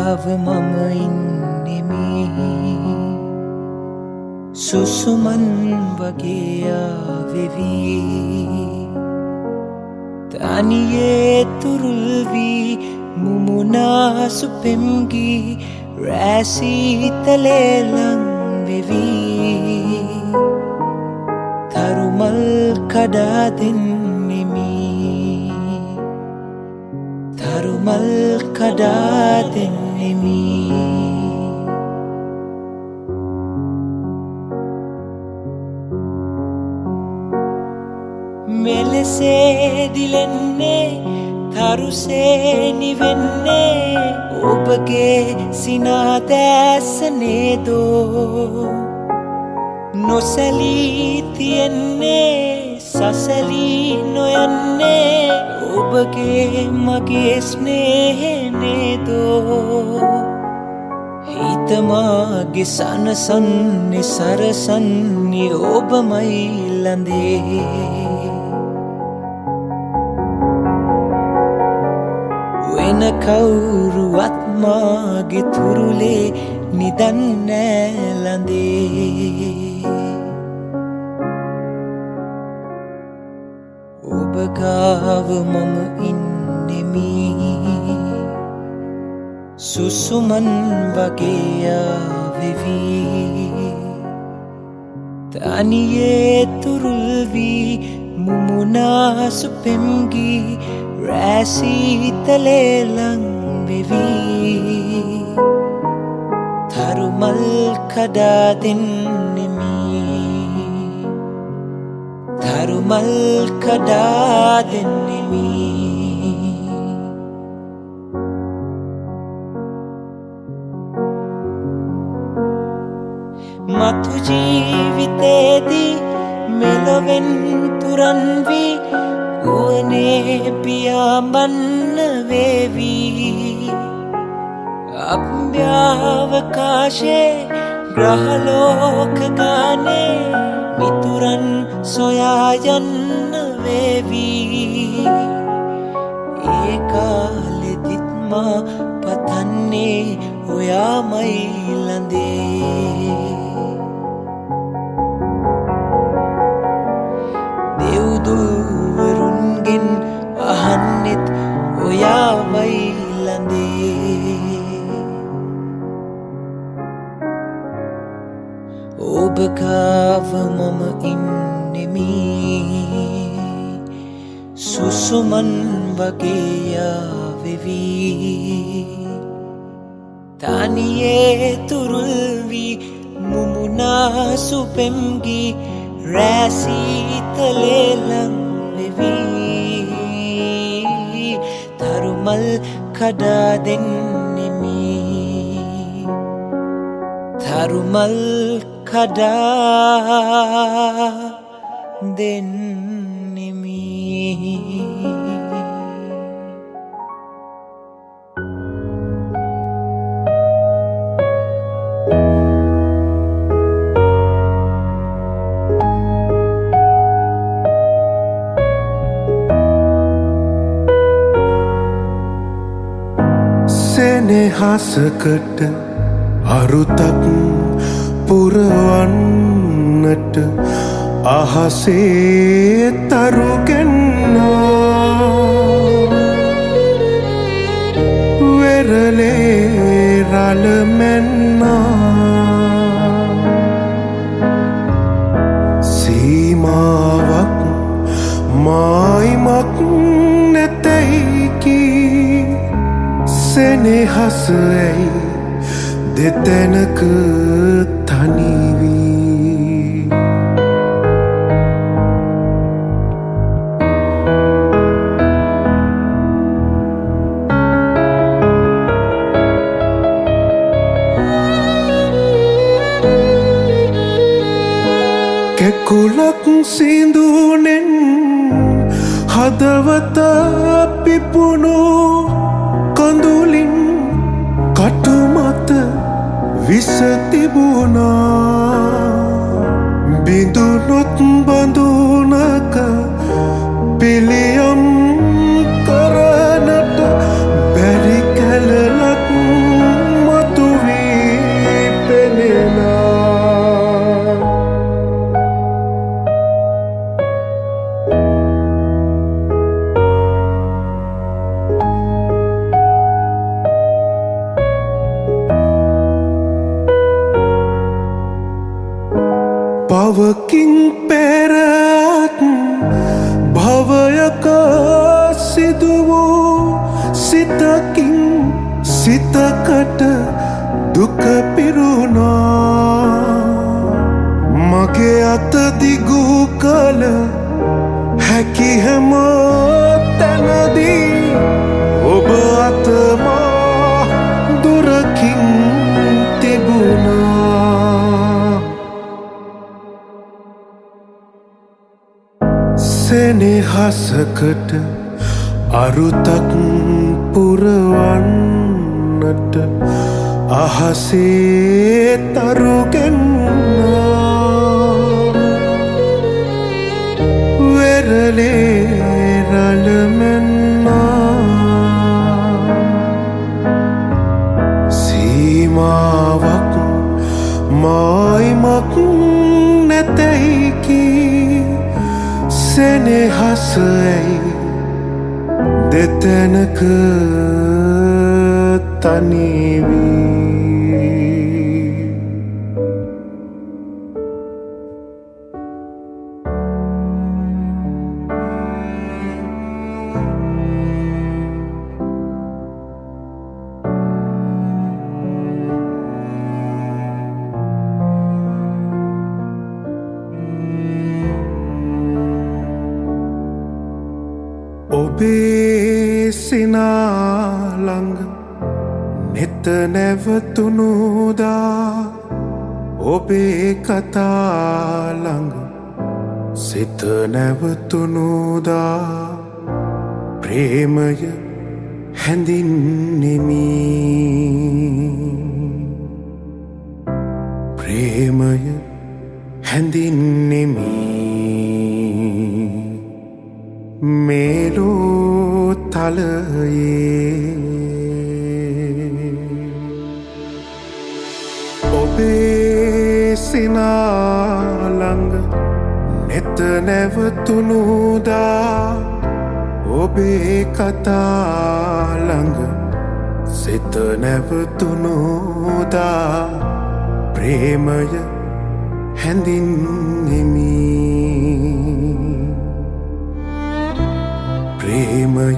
ගාව මම ඉන්නෙමි සුසුමන් වගේ ආවෙවි තනියේ තුරුල් වී මුමුනාසු පෙම්ගී රැසීතලේ ලං වෙවි තරුමල් කඩා දෙන්නෙමි තරුමල් කඩා දෙන්නෙමි මෙලෙසේ දිලෙන්නේ තරුසේ නිවෙන්නේ ඔබගේ සිනා දැසනේදෝ නොසැලී තියෙන්නේ සසලී නොයන්නේ ඔබගේ මගේ ස්නේහනේදෝ හිතමාගේ සනසන්නේ සරසන්නේ ඔබමයි ළඳේ වෙන කවුරුවත් මාගේ තුරුලේ නිදන්නෑ ළඳේ ඔබ ගාව මම ඉන්නෙමි සුසුමන් වගේ ආවෙවි තනියේ තුරුල් වී මුමුනාසු පෙම්ගී රැසීතලේ ලං වෙවි තරුමල් කඩා දෙන්නෙමි තරුමල් කඩා දෙන්නෙමි මතු ජීවිතේදී මෙලොවෙන් තුරන් වී ගුවනේ පියාඹන්න වේවි අභ්‍යවකාශේ ග්‍රහලෝක ගානේ මිතුරන් සොයා යන්න වේවි ඒ කාලෙදිත් මා පතන්නේ ඔයාමයි ළඳේ දෙව්දූවරුන්ගෙන් අහන්නෙත් ඔයාමයි ළඳේ ඔබ ගාව මම ඉන්නෙමි සුසුමන් වගේ ආවෙවි තනියේ තුරුල් වී මුමුනාසු පෙම්ගී රැසීතලේ ලං වෙවි තරුමල් කඩා දෙන්නෙමි තරුමල් කඩා දෙන්නෙමි සෙනෙහසකට අරුතක් පුරවන්නට අහසේ තරුගෙන්නා වෙරළේ රළමැන්නා සීමාවක් මායිමක් නැතැයිකි සෙනෙහස ඇයි දෙතැනක තනිවී කැකුලක් සිඳුනෙන් හදවත පිපුණු කඳුලින් කටුමත විස තිබුණා බිඳුනොත් බඳුනක පිළියම් කරනට බැරි කැලලක් පවකින් පෙරත් භවයක සිදු වූ සිතකින් සිතකට දුක පිරුණා මගේ අත දිගු කල හැකි හැම තැනදී ඔබ අතමා දුරකින් තිබුණා සෙනෙහසකට අරුතක් පුරවන්නට අහසේ තරුගෙන්නා වෙරළේ රළමෙන්නා සීමාවක් මායිමක් නැතැයිකි සෙනෙහසයි දෙතැනක තනිවී ඔබේ සිනාළඟ නෙත නැවතුනුදා ඔබේ කතාළඟ සිත නැවතුනුදා ප්‍රේමය හැඳින්නෙමි ප්‍රේමය හැඳින්නෙමි මේලෝ තලයේ ඔබේ සිනාළඟ නෙත නැවතුනුදා ඔබේ කතාළඟ සිත නැවතුනුදා ප්‍රේමය හැඳින්නෙමි ප්‍රේමය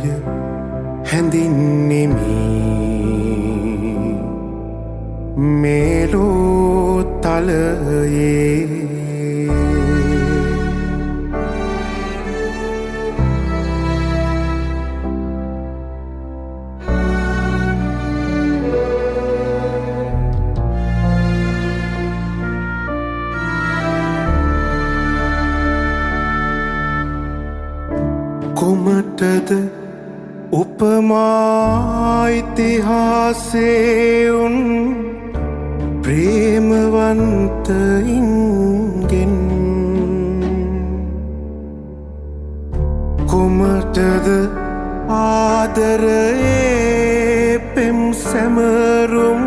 හැඳින්නෙමි මේලෝ තලයේ කුමටද උපමා ඉතිහාසයේ උන් ප්‍රේමවන්තයින්ගෙන් කුමටද ආදරයේ පෙම් සැමරුම්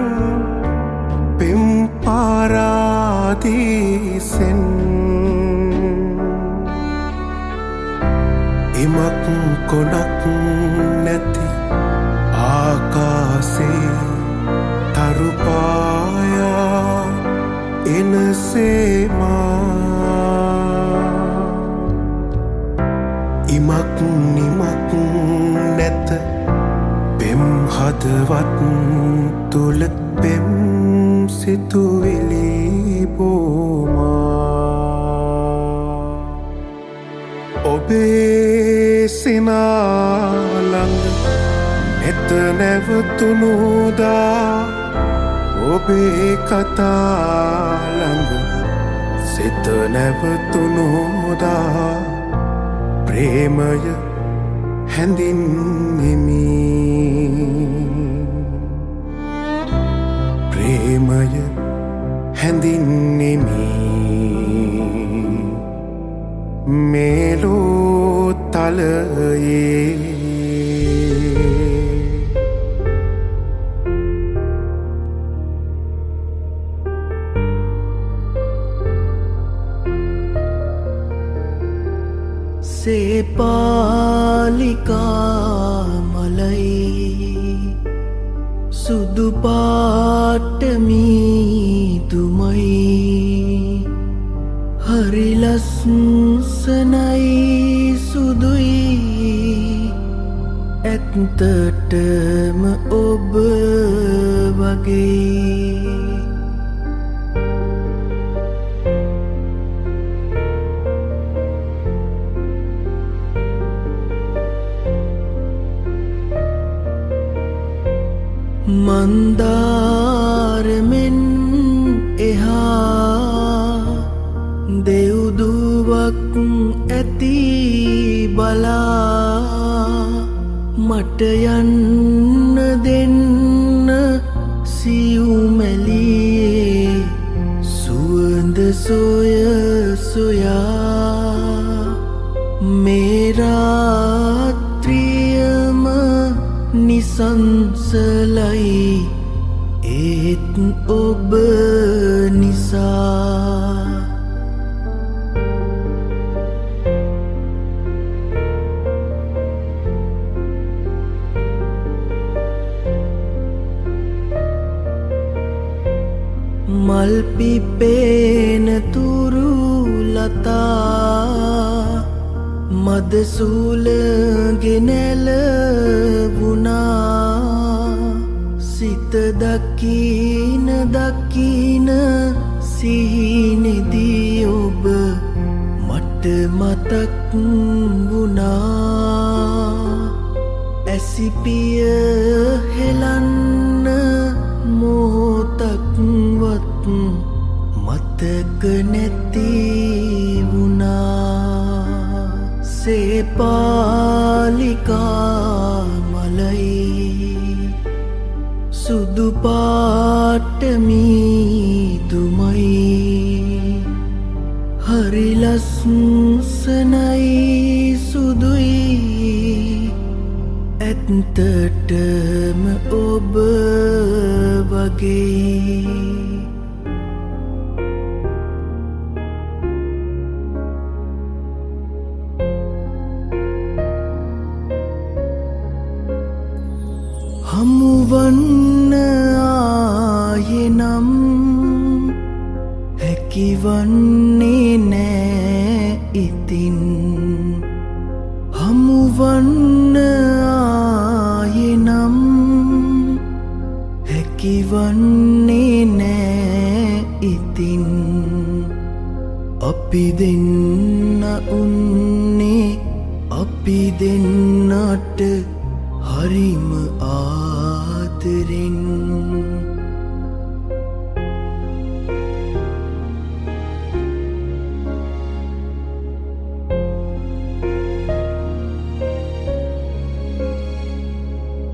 පෙම් පාරාදීසෙන් ඉමක් කොනක් නැති ආකාසේ තරුපායා එනසේමා ඉමක් නිමක් නැත පෙම් හදවත් තුළ පෙම් සිතුවිලි බෝමා ඔබේ සිනාළඟ නෙත නැවතුනුදා ඔබේ කතාළඟ සිත නැවතුනුදා ප්‍රේමය හැඳින්නෙමි ප්‍රේමය හැඳින්නෙමි මේලෝ තලයේ සේපාලිකා මලයි සුදු පාට මීදුමයි ඇත්තටම ඔබ වගේ මන්දාරමෙන් එහා දෙව්දුවක් ඇති බලා මට යන්න දෙන්න සියුමැලියේ සුවඳ සොය සොයා මේ රාත්‍රියම නිසංසලයි ඒත් ඔබ නිසා මල් පිපෙන තුරු ලතා මද සූලගෙනැලවුණා සිත දකින දකින සිහිනෙදී ඔබ මට මතක් වුණා ඇසිපිය හෙලන්න මොහොතක්වත් මතක නැති වුණා සේපාලිකා මලයි සුදු පාට මීදුමයි හරි ලස්සනයි සුදුයි ඇත්තටම ඔබ වගේ හමුවන්න ආයෙනම් හැකිවන්නේ නෑ ඉතින් හමුවන්න ආයෙනම් හැකිවන්නේ නෑ ඉතින් අපි දෙන්න උන්නේ අපි දෙන්නට හරිම ආදරෙන්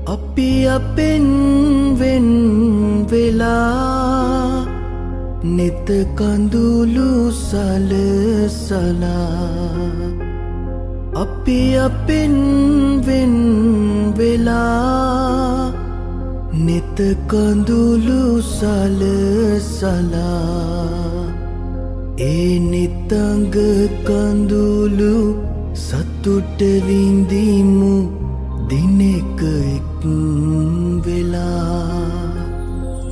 අපි අපෙන් වෙන් වෙලා නෙත කඳුළු සලසලා අපි අපෙන් වෙන් වෙලා නෙත කඳුළු සලසලා ඒ නෙතඟ කඳුළු සතුට විඳිමු දිනෙක එක් වෙලා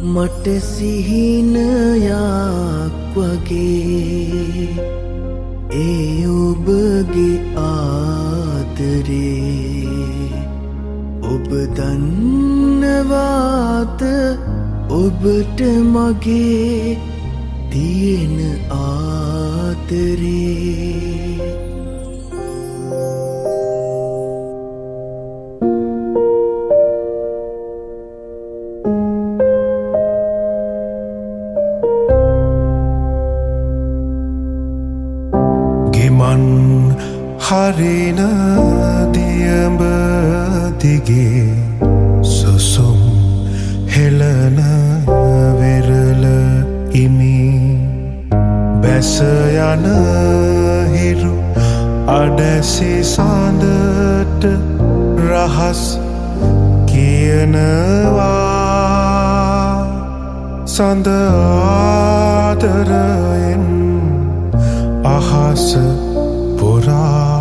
මට සිහිනයක් වගේ ඒ ඔබගේ ආදරේ ඔබ දන්නවාද ඔබට මගේ තියෙන ආදරේ හරින දියඹ දිගේ සුසුම් හෙලන වෙරළ ඉමි බැස යන හිරු අඩැසි සඳට රහස් කියනවා සඳ ආදරයෙන් අහස පුරා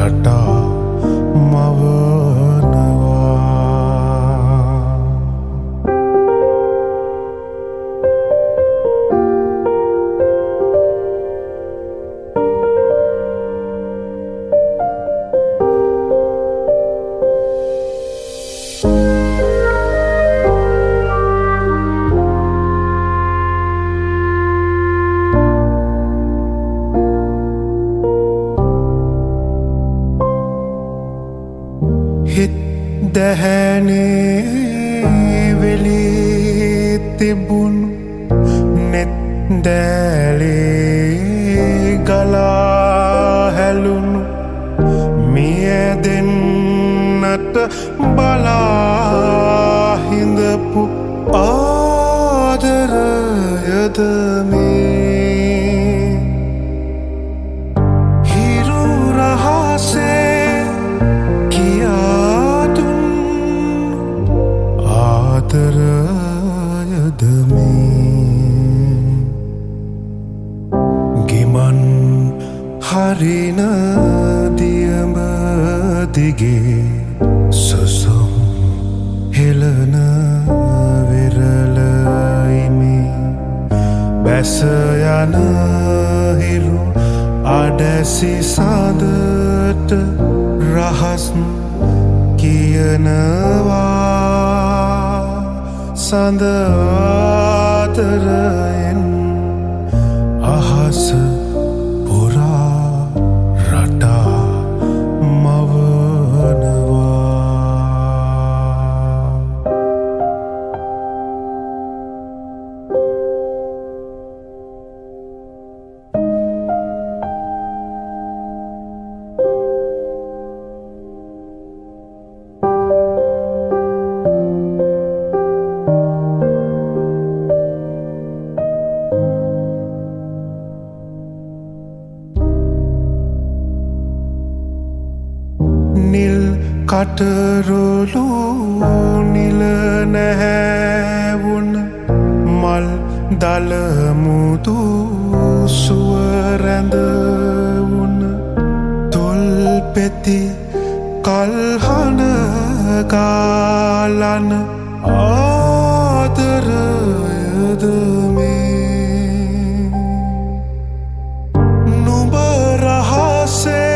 රටා මවනවා දැහැනේ වෙලී තිබුණු නෙත් දැලේ ගලා හැලුණු මිය දෙන්නට බලා හිඳපු ආදරයද මේ හිරු රහසේ කියා දුන් ආදරයද මේ ගිමන් හරින දියඹ දිගේ සුසුම් හෙළන වෙරළයිමි බැස යන හිරු අඩැසි සඳට රහස් කියනවා සඳ ආදරයෙන් අහස පුරා රටා මවනවා නිල් කටරොලු නිල නැහැවුන මල් දලමුදු සුවරැඳවුන තොල් පෙති කල්හන ගාලන ආදරයද මේ නුඹ රහසේ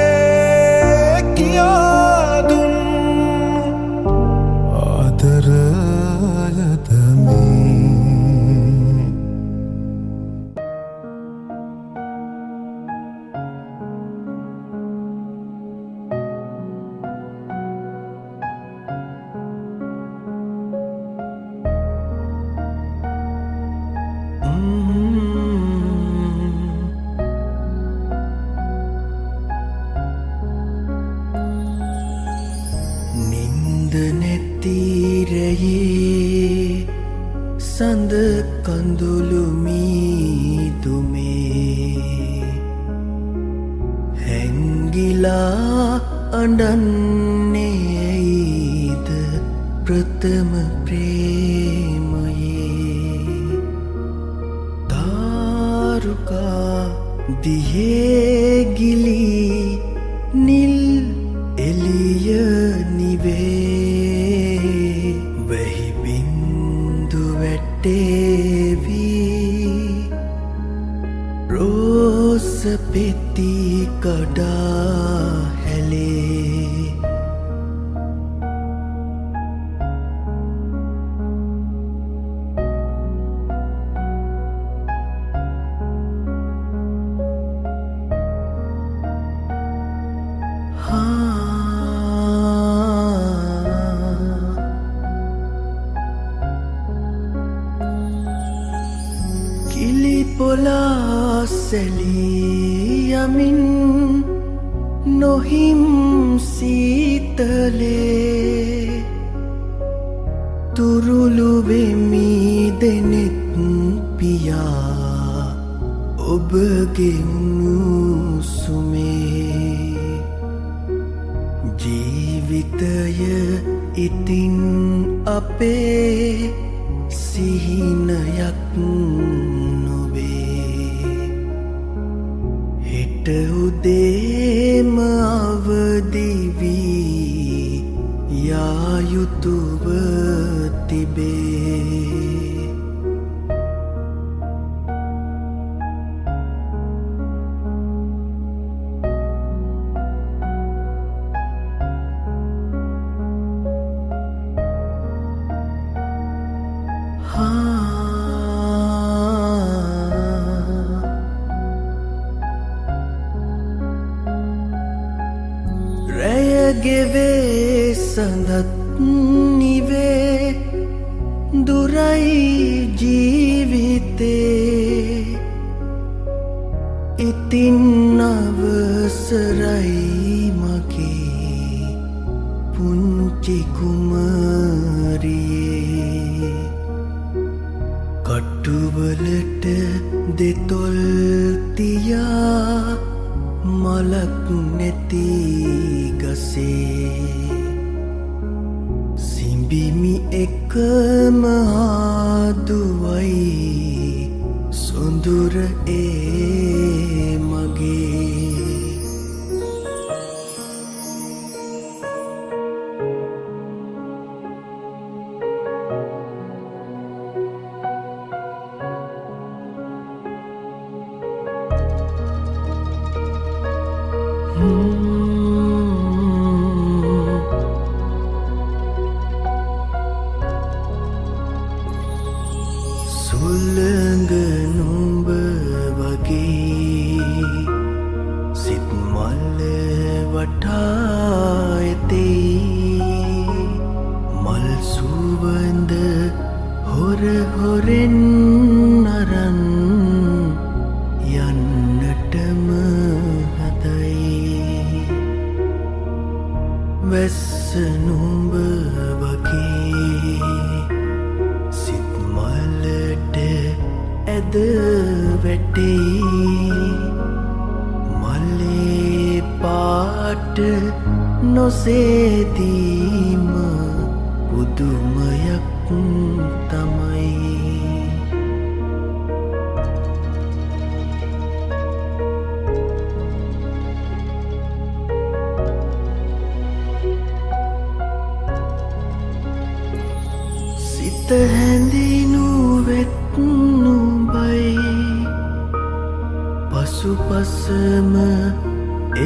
නින්ද නැතිරයේ සඳ කඳුළු මීදුමේ හැංගිලා අඬන්නේ ඇයිද ප්‍රථම ප්‍රේමයේ තාරුකා දිහේ ගිලී නිල් එළිය නිවේ වැහි බින්දු වැටේවී රෝස පෙති කඩා හැලේ පොලා සැලී යමින් නොහිම් සීතලේ තුරුළු වෙමි දෙනෙත් පියා ඔබගේ උණුසුමේ ජීවිතය ඉතින් අපේ සිහිනයක් හෙට උදේම අවදිවී යා යුතුව තිබේ ගෙවේ සඳත් නිවේ දුරයි ජීවිතේ ඉතින් අවසරයි මගේ පුංචි කුමරියේ කටුවලට දෙතොල් තියා මලක් නැති ගසේ සිඹිමි එකම හාදුවයි සොඳුර ඒ මගේ සුළඟ නුඹ වගේ සිත් මල්ල වටා ඇතේ මල් සුවඳ හොර හොරෙන් අරන් යන්නටම හදයි වැස්ස නුඹ වගේ සිත් මලට ඇද වැටේ මලේ පාට නොසේදීම පුදුමයක් තමයි සිත හැඳිනු වෙත්නු බයි පසුපසම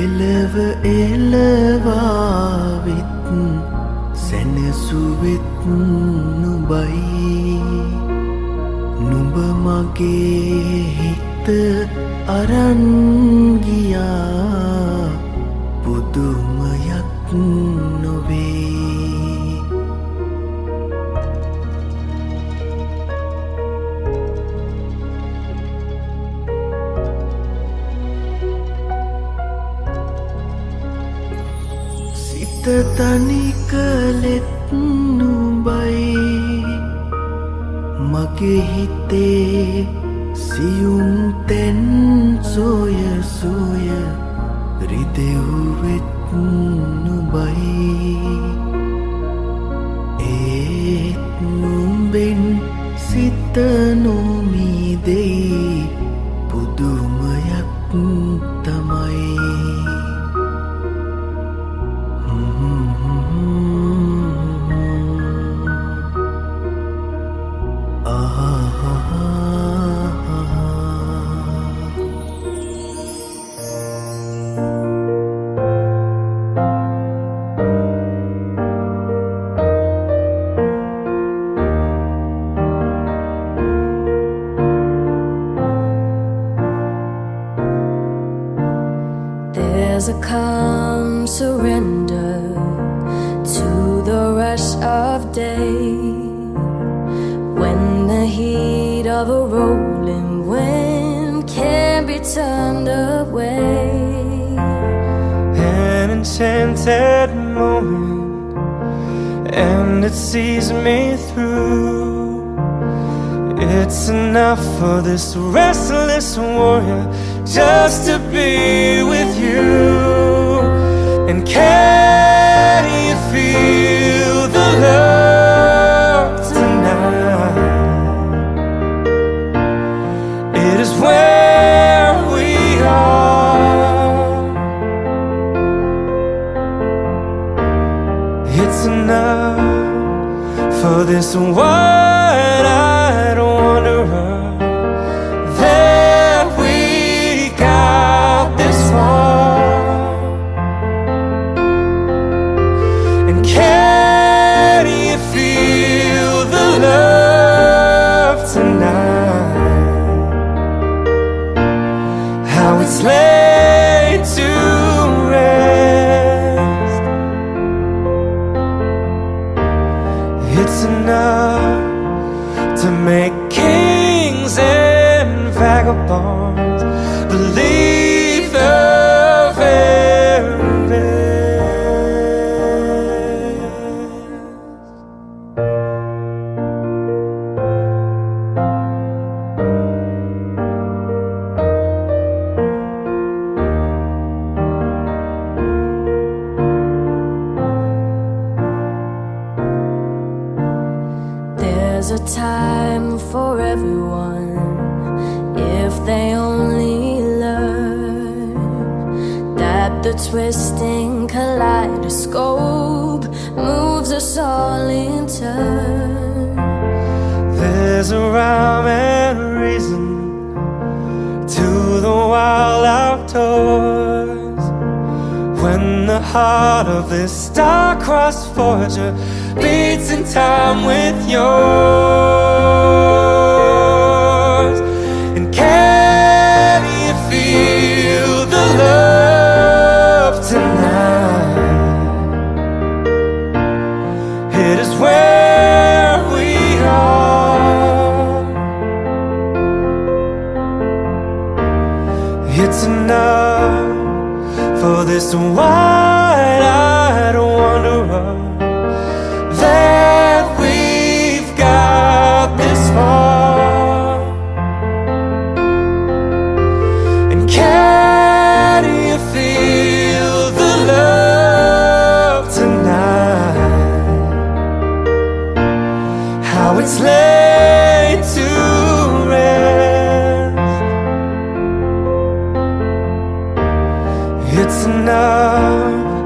එලව එලවාවිත් සැනසුවෙත් නුබයි නුඹ මගේ හිත අරන්ගියා පුදුමයක් නොවේ සිත තනි කළෙත් නුඹයි මගේ හිතේ සියුම් තැන් සොය සොය රිදෙව්වෙත් නුඹයි ඒත් නුඹෙන් සිත නොමිදෙයි පුදුමයක් තමයි There's a calm surrender to the rush of day when the heat of a rolling wind can be turned away. An enchanted moment, and it sees me through. It's enough for this restless warrior just to be with you. And can you feel the love tonight? It is where we are. It's enough for this wide-eyed wanderer that we got this far. And can you feel the love tonight? How it's laid to rest. vagabonds believe the very best. There's a time for everyone if they only learn that the twisting kaleidoscope moves us all in turn. There's a rhyme and a reason to the wild outdoors. When the heart of this star-crossed voyager beats in time with yours. And can you feel the love tonight? It is where we are. It's enough for this wide-eyed wanderer that we've got this far. And can you feel the love tonight? How it's laid to rest. It's enough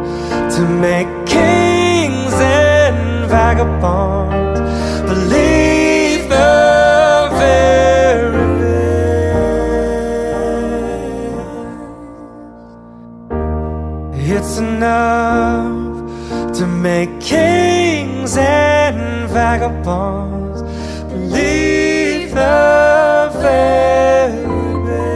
to make kings and vagabonds believe the very best. It's enough to make kings and vagabonds believe the very best.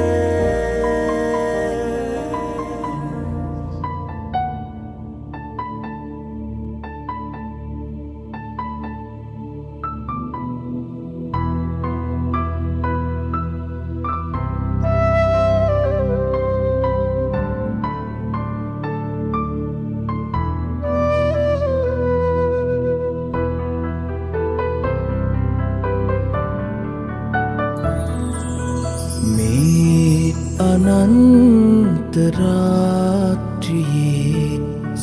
මේ අනන්ත රාත්‍රියේ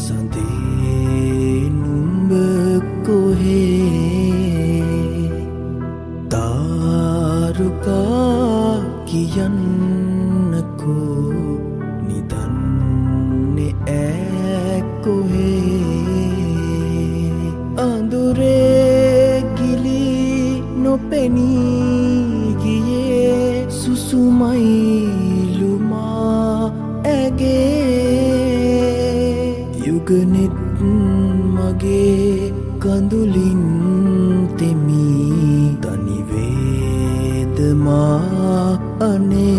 සඳේ නුඹ කොහේ තාරුකා කියන්නකෝ නිදන්නේ ඈ කොහේ අඳුරේ ගිලී නොපෙනී ගියේ සුසුමයිලුමා ඇගේ යුගනෙත් මගේ කඳුලින් තෙමී තනිවේදමා අනේ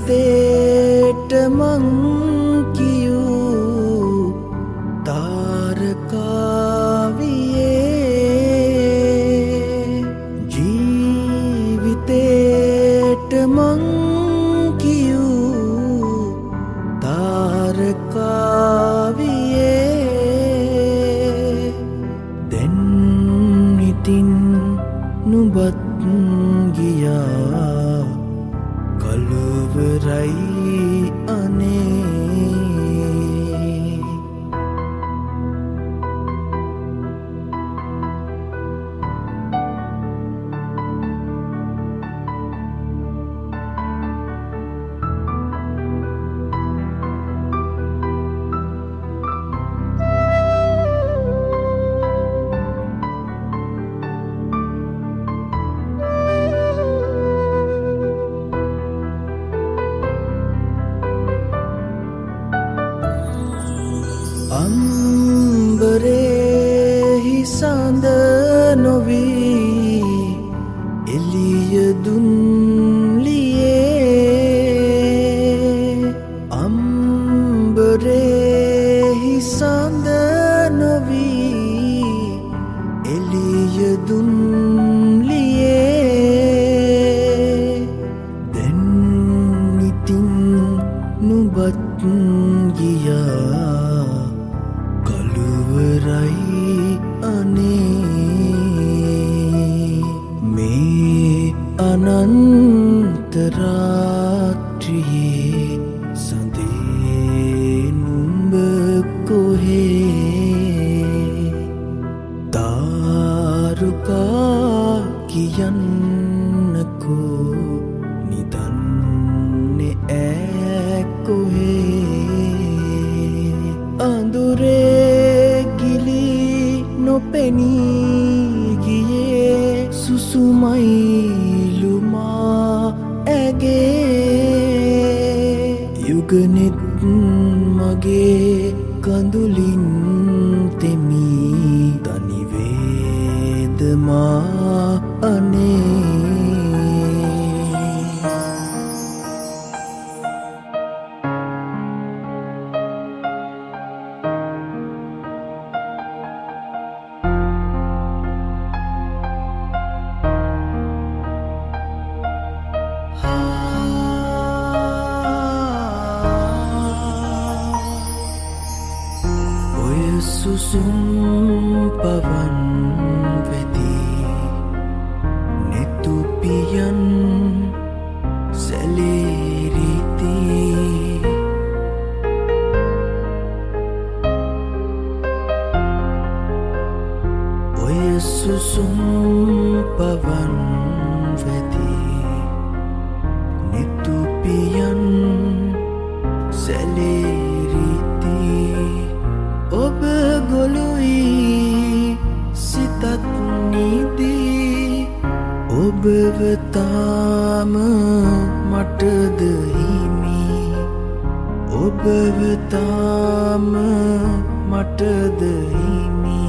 ජීවිතේට මං කියූ තාරකාවියේ ජීවිතේට මං කියූ තාරකාවියේ දැන් ඉතින් නුඹත් ගියා කලවරයි අනේ අනන්තරාත්‍රියේ සඳේ නුඹ කොහේ දාරුකා කියන්නකෝ නිදන්නේ ඈ කොහේ අඳුරේ ගිලි නොපෙනී ගියේ සුසුමයිලුමා ඇගේ යුගනෙත් මගේ කඳුලින් තෙමී තනිවේදමා අනේ සුසුම් පවන් වෙදී නෙතුපියන් සැලේරිති ඔය සුසුම් පවන් වෙදී නෙතුපියන් සැලේරිති ඔබ ගොළුයි සිතත් නිදී ඔබව තාම මටද හිමි ඔබව තාම මටද හිමි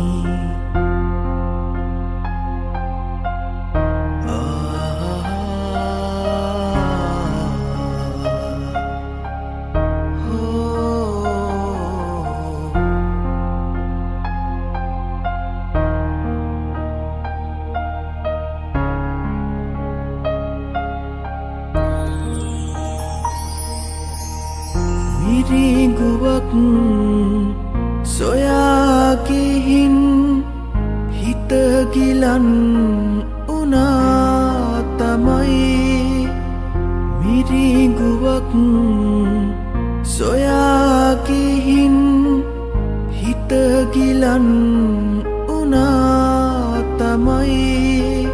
මිරිඟුවක් සොයා ගිහින් හිත ගිලන් උනා තමයි මිරිඟුවක් සොයා ගිහින් හිත ගිලන් උනා තමයි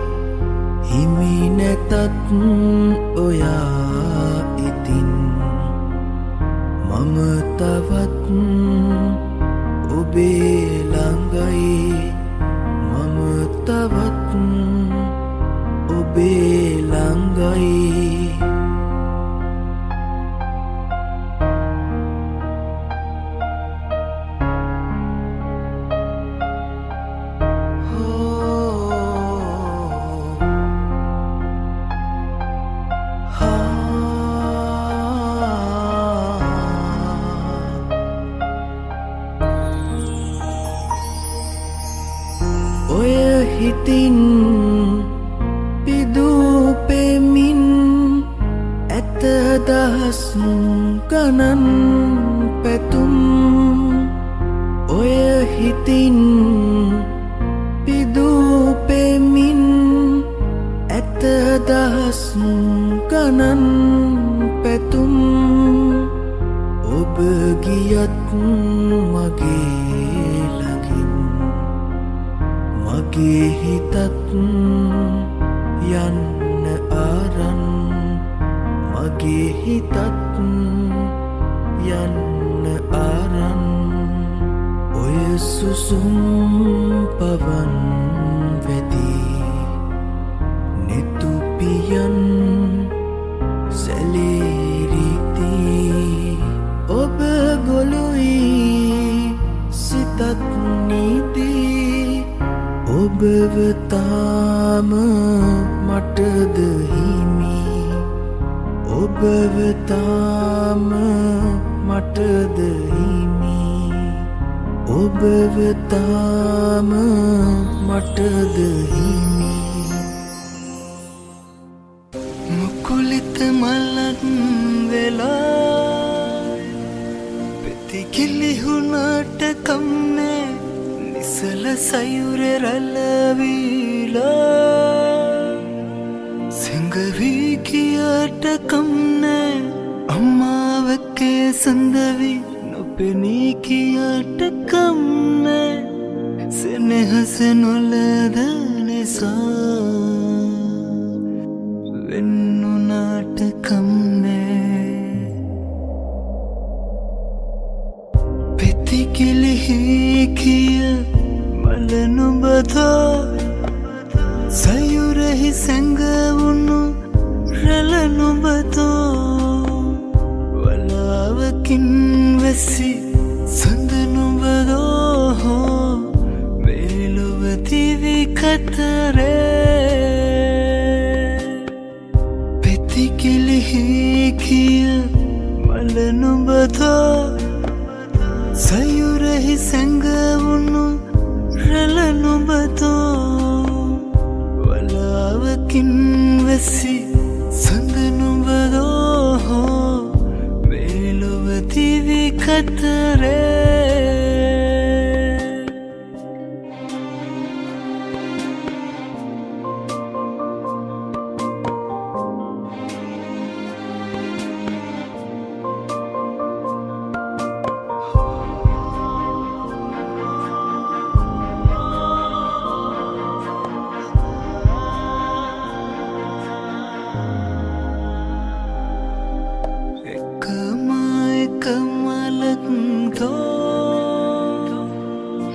හිමි නැතත් ඔයා ඉතින් මම තවත් ඔබේ ළඟයි මම තවත් ඔබේ ළඟයි ඔය හිතින් පිදූ පෙමින් ඇත දහස් ගණන් පැතුම් ඔය හිතින් පිදූ පෙමින් ඇත දහස් ගණන් පැතුම් ඔබ ගියත් මගේ ළඟින් මගේ හිතත් යන්න අරන් මගේ හිතත් යන්න අරන් ඔය සුසුම් පවන් වෙදී නෙතුපියන් සැලේරිති ඔබ ගොළුයි සිතත් නිදී ඔබව තාම මටද හිමි ඔබව තාම මටද හිමි ඔබව තාම මටද හිමි මුකුලිත මලක් වෙලා පෙතිකිලිහුණට කම්නේ නිසල සයුර රැලවිලා සිංග කම්නෑ අම්මාවකේ සඳවි නොපෙනී කියාට කම්නෑ සෙනෙහස නොලද නිසා වෙන්නුනාට කම්නෑ පෙතිකිලිහි කිය මල නොබදා සයුරෙහි සැඟවුණු රැළ නොබතෝ වලාවකින් වැසි සඳ නොබදෝ මේලොව දිවි කතරේ පෙතිකිලිහි කිය මල නොබදා සයුරෙහි සැඟවුණු රැළ නොබතෝ වලාවකින් වැසි සඳ නොබදෝ මේලොව දිවි කතරේ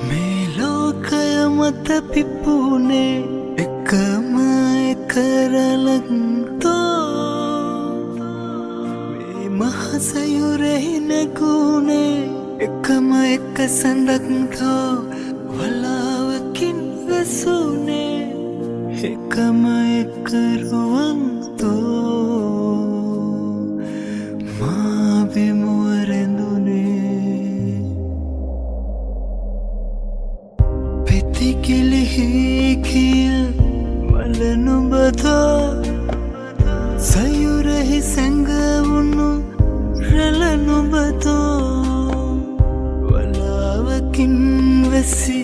මේ ලෝකය මත පිපුනේ එකම කරලක්තෝ මේ මහසයුරෙහි නැගුණේ එකම එක සඳක්තෝ වලාවකින් වැසුනේ එකම එක රුවන්තෝ මා බිමුවරැඳුනේ පෙතිකිලිහි කිය මල නොබදා සයුරෙහි සැඟවුණු රැළ නොබතෝ වලාවකින් වැසි